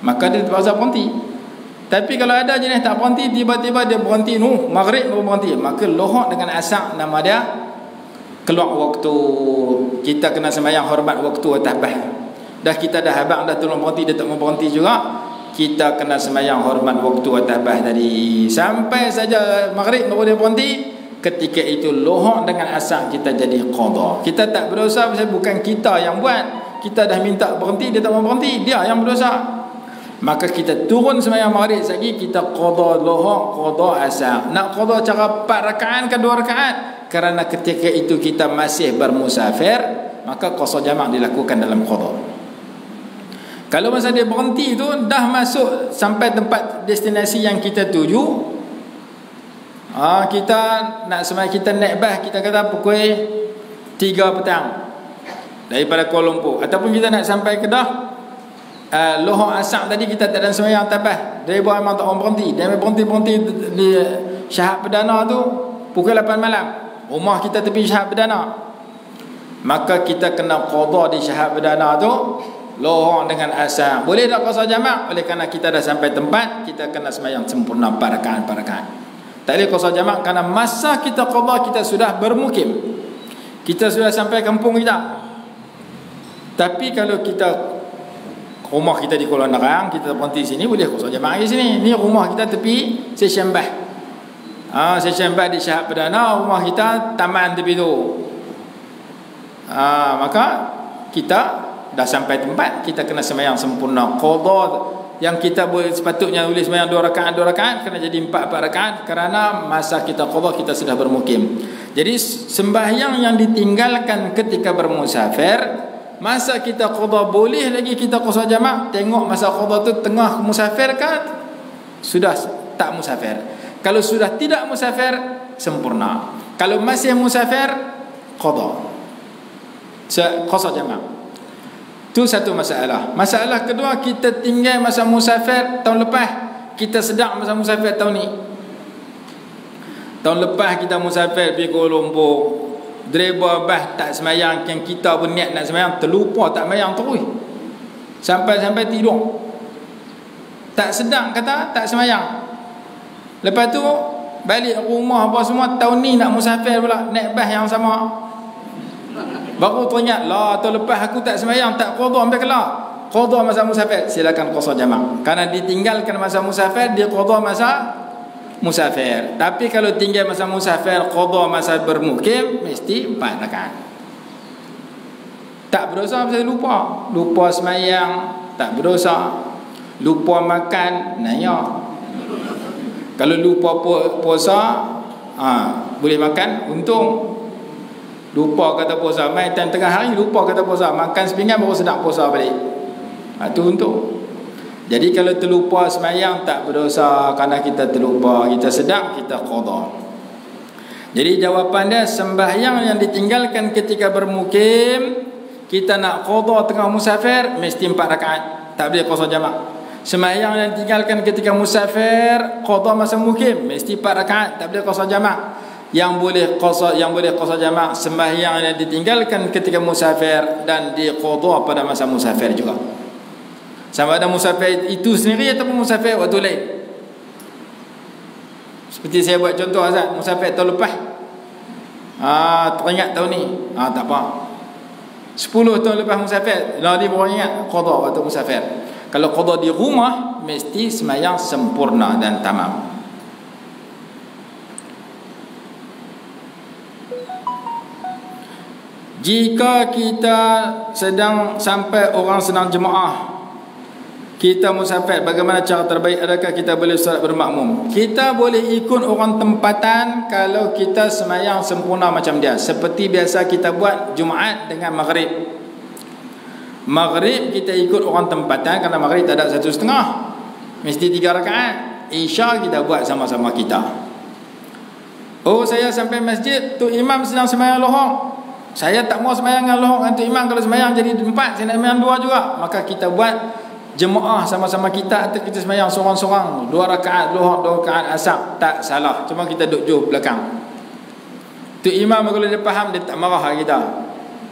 Maka dia terpaksa berhenti. Tapi kalau ada jenis tak berhenti, tiba-tiba dia berhenti maghrib baru berhenti, maka lohok dengan asar, nama dia keluar waktu. Kita kena sembahyang hormat waktu atas bah. Dah kita dah habaq dah tolong berhenti, dia tak mau berhenti juga, kita kena sembahyang hormat waktu atas bah tadi. Sampai saja maghrib baru dia berhenti, ketika itu lohok dengan asar, kita jadi qada. Kita tak berdosa pasal bukan kita yang buat. Kita dah minta berhenti, dia tak mau berhenti, dia yang berdosa. Maka kita turun sembahyang maghrib lagi, kita qada zuhur, qada asar. Nak qada cara 4 rakaat ke 2 rakaat? Kerana ketika itu kita masih bermusafir, maka qada jamak dilakukan dalam qada. Kalau masa dia berhenti tu dah masuk sampai tempat destinasi yang kita tuju, kita nak sembahyang, kita naik bas, kita kata pukul 3 petang daripada Kuala Lumpur, ataupun kita nak sampai Kedah, Lohor Asar tadi kita tak ada sembahyang tabah, dia buat memang tak orang berhenti. Dia berhenti di Syahad Perdana tu pukul 8 malam, rumah kita tepi Syahad Perdana, maka kita kena qada di Syahad Perdana tu Lohor dengan Asar. Boleh tak qada jamak? Oleh kerana kita dah sampai tempat, kita kena sembahyang sempurna 4 rakaat. Tak boleh qada jamak kerana masa kita qada kita sudah bermukim, kita sudah sampai kampung kita. Tapi kalau kita rumah kita di Kuala Nerang, kita berhenti sini, boleh qada jamak di sini. Ni rumah kita tepi Stesen Bas. Stesen Bas di Syahad Perdana, rumah kita taman tepi tu. Maka kita dah sampai tempat, kita kena sembahyang sempurna. Qada yang kita boleh sepatutnya boleh sembahyang 2 rakaat kena jadi 4 rakaat kerana masa kita qada kita sudah bermukim. Jadi sembahyang yang ditinggalkan ketika bermusafir, masa kita qada boleh lagi kita qada jamak. Tengok masa qada tu tengah musafir kan, sudah tak musafir. Kalau sudah tidak musafir, sempurna. Kalau masih musafir, qada jamak. Itu satu masalah. Masalah kedua, kita tinggal masa musafir tahun lepas, kita sedang masa musafir tahun ni. Tahun lepas kita musafir pergi Kuala Lumpur, driver bas tak semayang, yang kita pun niat nak semayang, terlupa tak semayang terus sampai tidur, tak sedang kata tak semayang. Lepas tu balik rumah apa semua, tahun ni nak musafir pula naik bas yang sama, baru teringat lah tahun lepas aku tak semayang, tak qada, ambil kelar qada masa musafir. Silakan qada jamak, kerana ditinggalkan masa musafir, dia qada masa musafir. Tapi kalau tinggal masa musafir, qada masa bermukim, mesti 4 rakaat. Tak berdosa pasal lupa semayang, tak berdosa. Lupa makan, naya. Kalau lupa puasa, boleh makan, untung. Lupa kata puasa, main time tengah hari lupa kata puasa, makan sepinggan baru sedap puasa balik, itu untung. Jadi kalau terlupa semayang tak berdosa, kerana kita terlupa, kita sedang, kita qada. Jadi jawapan dia, sembahyang yang ditinggalkan ketika bermukim, kita nak qada tengah musafir, mesti 4 rakaat, tak boleh qada jamak. Sembahyang yang ditinggalkan ketika musafir, qada masa mukim, mesti 4 rakaat, tak boleh qada jamak. Yang boleh qada jamak, sembahyang yang ditinggalkan ketika musafir dan diqada pada masa musafir juga. Sama ada musafir itu sendiri ataupun musafir waktu lain. Seperti saya buat contoh Azad, musafir tahun lepas, teringat tahun ni, tak apa, 10 tahun lepas musafir, lari baru ingat, qada waktu musafir. Kalau qada di rumah, mesti sembahyang sempurna dan tamam. Jika kita sedang sampai orang sedang jemaah, kita musafir, bagaimana cara terbaik? Adakah kita boleh solat bermakmum? Kita boleh ikut orang tempatan kalau kita semayang sempurna macam dia. Seperti biasa kita buat Jumaat dengan Maghrib. Maghrib kita ikut orang tempatan, kerana Maghrib tak ada 1,5, mesti 3 rakaat. Isya kita buat sama-sama kita. Saya sampai masjid, tu imam sedang semayang lohor, saya tak mau semayang dengan lohor, tu imam kalau semayang jadi 4, saya nak semayang 2 juga. Maka kita buat jemaah sama-sama kita, atau kita semayang seorang-seorang 2 rakaat lohor, 2 rakaat asar, tak salah. Cuma kita duduk jauh belakang. Tu imam kalau dia faham, dia tak marah kita.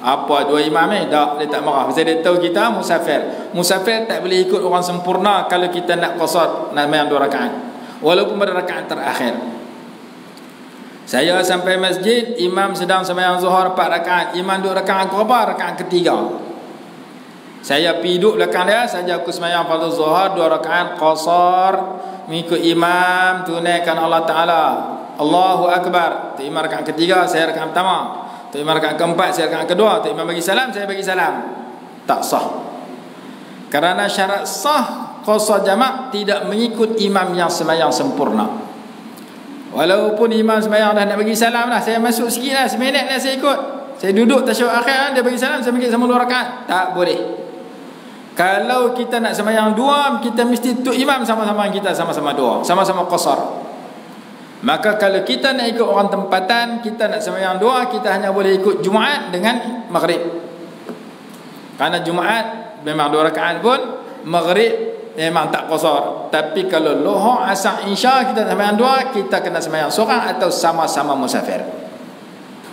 Apa 2 imam ni? Tak, dia tak marah. Sebab dia tahu kita musafir. Musafir tak boleh ikut orang sempurna kalau kita nak qasar, nak semayang 2 rakaat, walaupun pada rakaat terakhir. Saya sampai masjid, imam sedang semayang zuhur 4 rakaat, imam 2 rakaat berapa? Rakaat ketiga. Saya pergi duduk belakang dia saja, aku semayang fardu zuhur 2 rakaat qasar, mengikut imam, tunaikan Allah Ta'ala, Allahu Akbar. Tu imam rakaat ketiga, saya rakaat pertama. Tu imam rakaat keempat, saya rakaat kedua. Tu imam bagi salam, saya bagi salam. Tak sah. Kerana syarat sah qasar jamak tidak mengikut imam yang sembahyang sempurna. Walaupun imam sembahyang dah nak bagi salam dah, saya masuk sikit lah, seminit lah saya ikut, saya duduk tasyahud akhir, dia bagi salam, saya bagi sama 2 rakaat. Tak boleh. Kalau kita nak sembahyang 2, kita mesti tu imam sama-sama kita, sama-sama 2, sama-sama qasar. Maka kalau kita nak ikut orang tempatan, kita nak sembahyang 2, kita hanya boleh ikut Jumaat dengan Maghrib. Kerana Jumaat memang 2 rakaat pun, Maghrib memang tak qasar. Tapi kalau Lohor, Asar, Isya kita sembahyang 2, kita kena sembahyang seorang atau sama-sama musafir.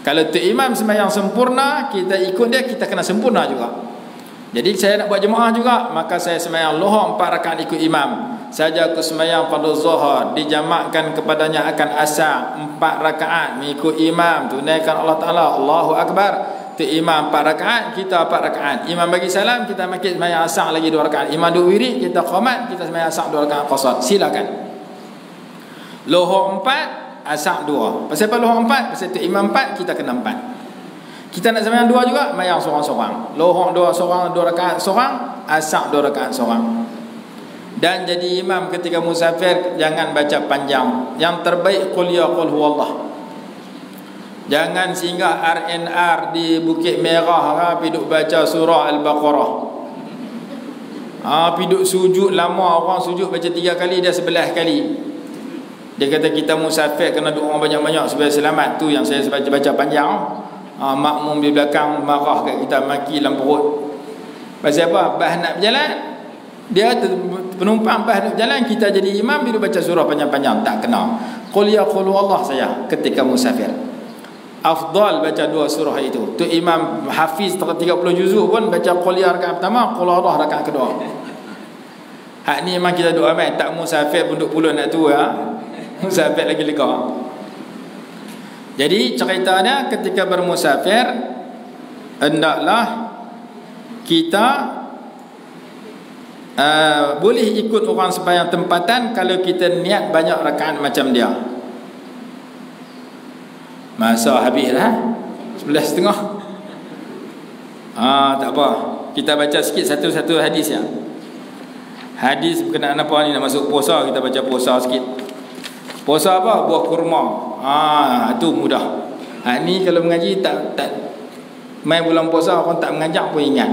Kalau tu imam sembahyang sempurna, kita ikut dia, kita kena sempurna juga. Jadi saya nak buat jemaah juga, maka saya sembahyang Lohor 4 rakaat ikut imam. Saja aku sembahyang fardu zuhur, dijamakkan kepadanya akan Asar 4 rakaat mengikut imam, tunaikan Allah Taala, Allahu Akbar. Tu imam 4 rakaat, kita 4 rakaat. Imam bagi salam, kita makin sembahyang Asar lagi 2 rakaat. Imam duk wirid, kita qamat, kita sembahyang Asar 2 rakaat qasar. Silakan. Lohor 4, Asar 2. Pasal apa Lohor 4? Pasal tu imam 4, kita kena 4. Kita nak sembahyang 2 juga, sembahyang seorang-seorang. Lohor 2 seorang, 2 rakaat seorang, Asar 2 rakaat seorang. Dan jadi imam ketika musafir, jangan baca panjang. Yang terbaik qul ya qul huwallah. Jangan singgah RNR di Bukit Merah pergi baca surah Al-Baqarah. Pergi sujud lama, orang sujud baca 3 kali, dia 11 kali. Dia kata kita musafir kena doa banyak-banyak supaya selamat. Tu yang saya baca panjang. Makmum di belakang marah kat kita, maki dalam perut. Pasal apa? Bah nak berjalan, dia penumpang bah nak berjalan, kita jadi imam bila baca surah panjang-panjang, tak kena. Qul ya qul huwallah saja ketika musafir. Afdal baca 2 surah itu. Tu imam hafiz 30 juzuk pun baca qul ya rakaat pertama, qul Allah rakaat kedua. Hak ni memang kita doa mai, tak musafir pun duk puluh nak tua, musafir lagi lega. Jadi ceritanya ketika bermusafir, hendaklah kita boleh ikut orang sembahyang tempatan kalau kita niat banyak rakaat macam dia. Masa habis lah 11.30. Tak apa, kita baca sikit satu-satu hadis ya. Hadis berkenaan apa ni, nak masuk puasa, kita baca puasa sikit. Puasa apa? Buah kurma. Itu mudah. Ni kalau mengaji tak main bulan puasa, orang tak mengajak pun ingat.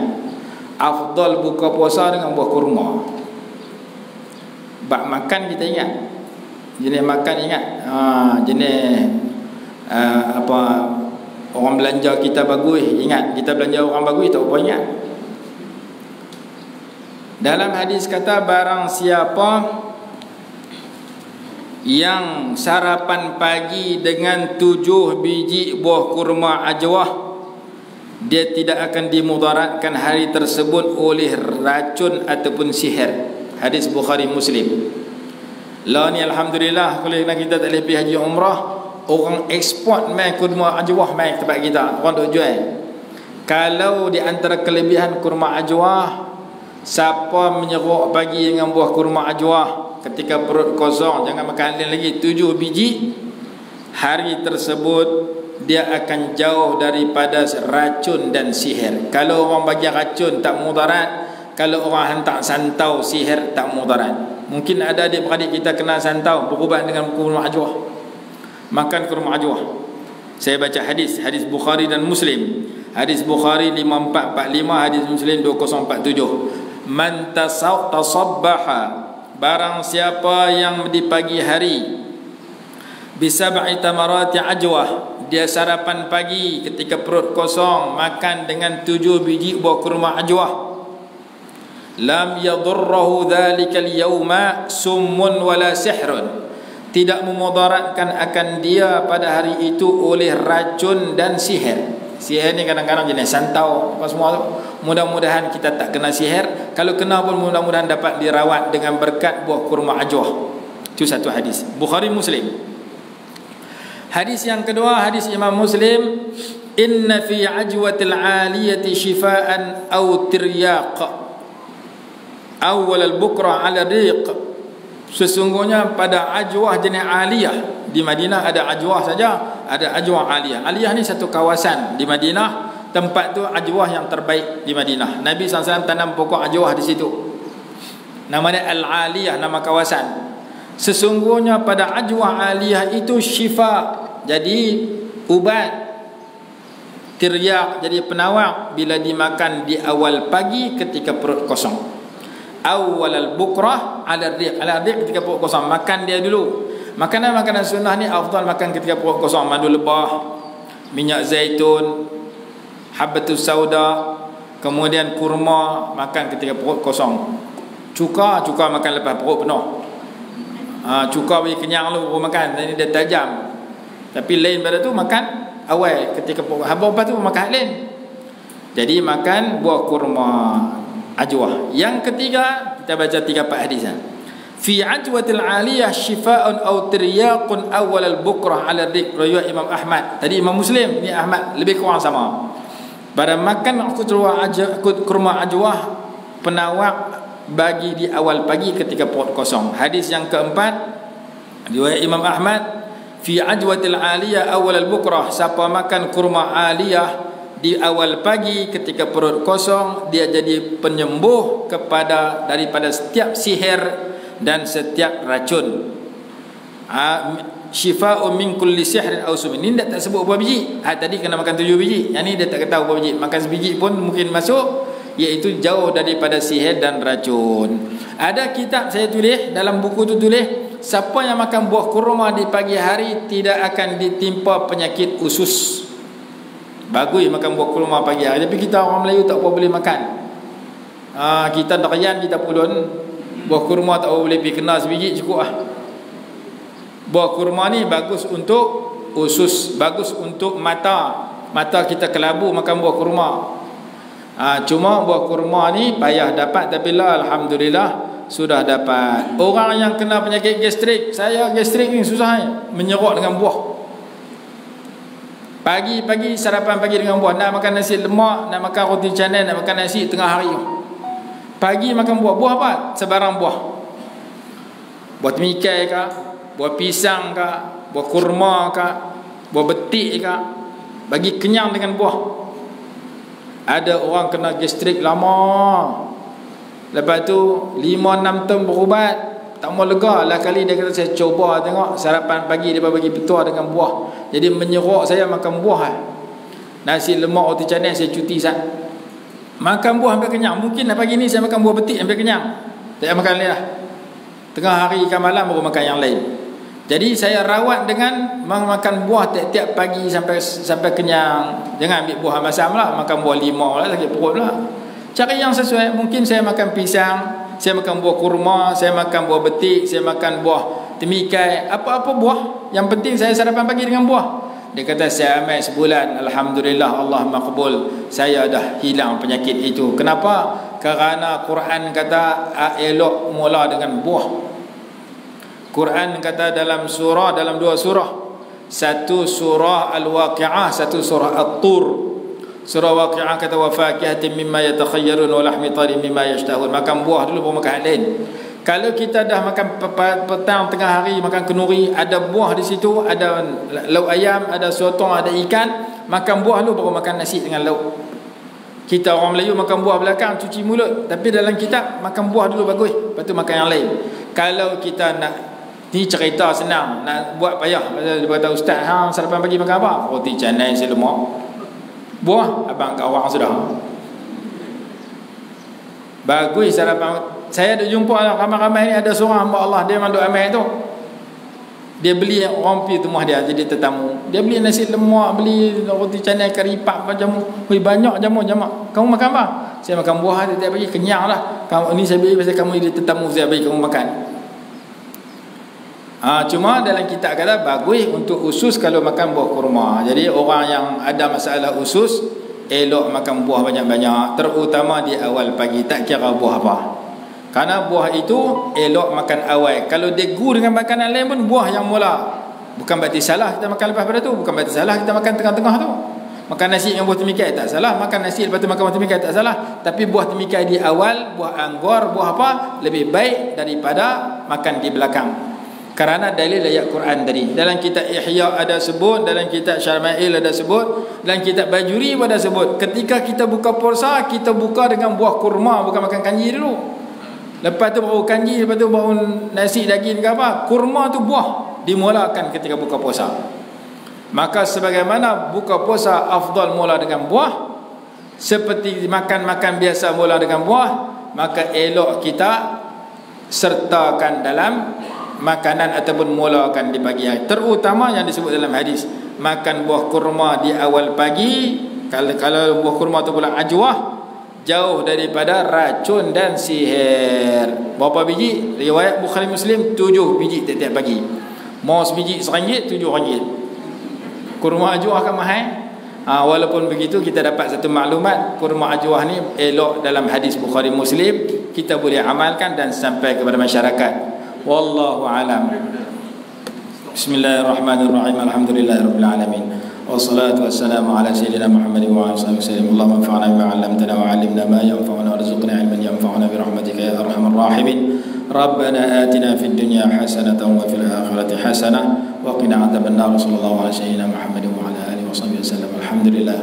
Afdal buka puasa dengan buah kurma. Bab makan kita ingat, jenis makan ingat. Jenis orang belanja kita bagus, ingat. Kita belanja orang bagus, tak apa ingat. Dalam hadis kata, barang siapa yang sarapan pagi dengan 7 biji buah kurma ajwah, dia tidak akan dimudaratkan hari tersebut oleh racun ataupun sihir. Hadis Bukhari Muslim. Lah ni alhamdulillah, kalau kita tak boleh pergi haji umrah, orang ekspor mai kurma ajwah mai tempat kita, orang duk jual. Kalau di antara kelebihan kurma ajwah, siapa menyerok pagi dengan buah kurma ajwah ketika perut kosong, jangan makan lain lagi, 7 biji, hari tersebut dia akan jauh daripada racun dan sihir. Kalau orang bagi racun tak mudarat, kalau orang hantar santau sihir tak mudarat. Mungkin ada adik-beradik kita kena santau, berubat dengan kurma ajwah, makan kurma ajwah. Saya baca hadis Bukhari dan Muslim. Hadis Bukhari 5445, hadis Muslim 2047. Man tasabbaha, barang siapa yang di pagi hari, bisab'i tamarati ajwah, dia sarapan pagi ketika perut kosong, makan dengan 7 biji buah kurma ajwah, lam yadurruhu dhalikal yawma summun wala sihrun, tidak memudaratkan akan dia pada hari itu oleh racun dan sihir. Sihir ni kadang-kadang jenis santau apa semua tu. Mudah-mudahan kita tak kena sihir. Kalau kena pun mudah-mudahan dapat dirawat dengan berkat buah kurma ajwah. Itu satu hadis Bukhari Muslim. Hadis yang kedua, hadis Imam Muslim, inna fi ajwatil aliyati shifaan aw tiryaq awal al-bukra ala riq. Sesungguhnya pada ajwah jenis aliyah, di Madinah ada ajwah saja, ada ajwah aliyah. Aliyah ni satu kawasan di Madinah, tempat tu ajwah yang terbaik di Madinah. Nabi SAW tanam pokok ajwah di situ. Nama dia Al-Aliyah, nama kawasan. Sesungguhnya pada ajwa aliyah itu syifa, jadi ubat, tiryak, jadi penawar bila dimakan di awal pagi ketika perut kosong. Awal al-bukrah ala riq, ala riq ketika perut kosong, makan dia dulu. Makanan-makanan sunnah ni afdal makan ketika perut kosong. Madu lebah, minyak zaitun, habbatus sauda, kemudian kurma makan ketika perut kosong. Cuka makan lepas perut penuh. Cuka bagi kenyang lu baru makan, ini dia tajam. Tapi lain pada tu makan awal ketika perut, lepas tu makan lain. Jadi makan buah kurma ajwah. Yang ketiga, kita baca 3-4 hadis. Fi ajwatil aliyah shifaa'un aw tiryaqun awal al-bukrah ala rik, riwayat Imam Ahmad. Tadi Imam Muslim, ni Ahmad, lebih kurang sama. Pada makan kurma ajwah, penawar bagi di awal pagi ketika perut kosong. Hadis yang keempat, riwayat Imam Ahmad, fi ajwatil aliyah awal al-bukrah, siapa makan kurma aliyah di awal pagi ketika perut kosong, dia jadi penyembuh daripada setiap sihir dan setiap racun. Shifa'un min kulli sihrin aw sum. Ini tak sebut berapa biji. Tadi kena makan 7 biji. Yang ni dia tak tahu berapa biji. Makan sebiji pun mungkin masuk, iaitu jauh daripada sihir dan racun. Ada kitab saya tulis, dalam buku tu tulis, siapa yang makan buah kurma di pagi hari tidak akan ditimpa penyakit usus. Bagus makan buah kurma pagi hari. Tapi kita orang Melayu tak apa boleh makan. Kita Darayan, kita Pulun, buah kurma tak boleh pergi, kena sebiji cukup lah. Buah kurma ni bagus untuk usus, bagus untuk mata. Mata kita kelabu makan buah kurma. Cuma buah kurma ni payah dapat, tapi lah alhamdulillah sudah dapat. Orang yang kena penyakit gastrik, saya gastrik ni susah menyerok dengan buah. Pagi-pagi sarapan pagi dengan buah. Nak makan nasi lemak, nak makan roti canai, nak makan nasi tengah hari. Pagi makan buah. Buah apa? Sebarang buah. Buah temikai ke, buah pisang ke, buah kurma ke, buah betik ke. Bagi kenyang dengan buah. Ada orang kena gastrik lama, lepas tu 5-6 tahun berubat, tak mau lega lah. Kali dia kata, saya cuba tengok sarapan pagi dia bagi petua dengan buah, jadi menyerok saya makan buah. Nasi lemak roti canai saya cuti sat. Makan buah sampai kenyang. Mungkin lah pagi ni saya makan buah betik sampai kenyang, tak makan lain lah. Tengah hari ke malam baru makan yang lain. Jadi saya rawat dengan makan buah tiap-tiap pagi sampai kenyang. Jangan ambil buah masam lah, makan buah limau lah, sakit perut lah. Cara yang sesuai. Mungkin saya makan pisang, saya makan buah kurma, saya makan buah betik, saya makan buah temikai, apa-apa buah. Yang penting saya sarapan pagi dengan buah. Dia kata saya amal sebulan, alhamdulillah Allah makbul, saya dah hilang penyakit itu. Kenapa? Kerana Quran kata elok mula dengan buah. Quran kata dalam dua surah. Satu surah Al-Waqi'ah, satu surah At-Tur. Surah Waqi'ah kata wa fakihatin mimma yatakhayyarun wa lahmi tayrin mimma yashtahun. Makan buah dulu baru makan lain. Kalau kita dah makan petang tengah hari makan kenuri, ada buah di situ, ada lauk ayam, ada sotong, ada ikan, makan buah dulu baru makan nasi dengan lauk. Kita orang Melayu makan buah belakang cuci mulut, tapi dalam kitab makan buah dulu bagus, lepas tu makan yang lain. Kalau kita nak, ni cerita senang, nak buat payah. Dia kata ustaz, sarapan pagi makan apa? Roti canai nasi lemak. Buah abang kat orang sudah. Bagus sarapan. Saya ada jumpa ramai-ramai ni, ada seorang hamba Allah, dia memang duk amal tu. Dia beli orang pergi rumah dia jadi tetamu. Dia beli nasi lemak, beli roti canai, kari pak, jamu. Banyak jamu jamak. Kamu makan apa? Saya makan buah tiap pagi, kenyang lah. Kamu ni saya beli pasal kamu jadi tetamu, saya bagi kamu makan. Cuma dalam kitab kata bagus untuk usus kalau makan buah kurma. Jadi orang yang ada masalah usus, elok makan buah banyak-banyak, terutama di awal pagi, tak kira buah apa. Karena buah itu elok makan awal. Kalau dia gu dengan makanan lain pun buah yang mula. Bukan berarti salah kita makan lepas pada tu, bukan berarti salah kita makan tengah-tengah tu. Makan nasi dengan buah temikai tak salah, makan nasi lepas tu makan buah temikai tak salah. Tapi buah temikai di awal, buah anggur, buah apa, lebih baik daripada makan di belakang. Kerana dalil ayat Quran tadi. Dalam kitab Ihya ada sebut, dalam kitab Syama'il ada sebut, dalam kitab Bajuri pun ada sebut. Ketika kita buka puasa, kita buka dengan buah kurma, bukan makan kanji dulu. Lepas tu baru kanji, lepas tu baru nasi daging ke apa. Kurma tu buah dimulakan ketika buka puasa. Maka sebagaimana buka puasa afdal mula dengan buah, seperti makan-makan biasa mula dengan buah, maka elok kita sertakan dalam makanan ataupun mulakan di pagi hari. Terutama yang disebut dalam hadis, makan buah kurma di awal pagi. Kalau buah kurma tu pula ajwah, jauh daripada racun dan sihir. Berapa biji? Riwayat Bukhari Muslim 7 biji tiap-tiap pagi. Mau sebiji RM1, RM7. Kurma ajwah kan mahal. Walaupun begitu kita dapat satu maklumat, kurma ajwah ni elok dalam hadis Bukhari Muslim, kita boleh amalkan dan sampai kepada masyarakat. Wallahu alam. Bismillahirrahmanirrahim. Alhamdulillahirabbil alamin. Wassalatu wassalamu ala sayyidina Muhammadin wa ala alihi wasallam. Allahumma anfa'na bima 'allamtana wa 'allimna ma yanfa'una warzuqna 'ilman yanfa'una bi rahmatika ya arhamar rahimin. Rabbana atina fid dunya hasanatan wa fil akhirati hasanah wa qina adzaban nar. Sallallahu alaihi wa sallam Muhammadin wa ala alihi wasallam. Alhamdulillah.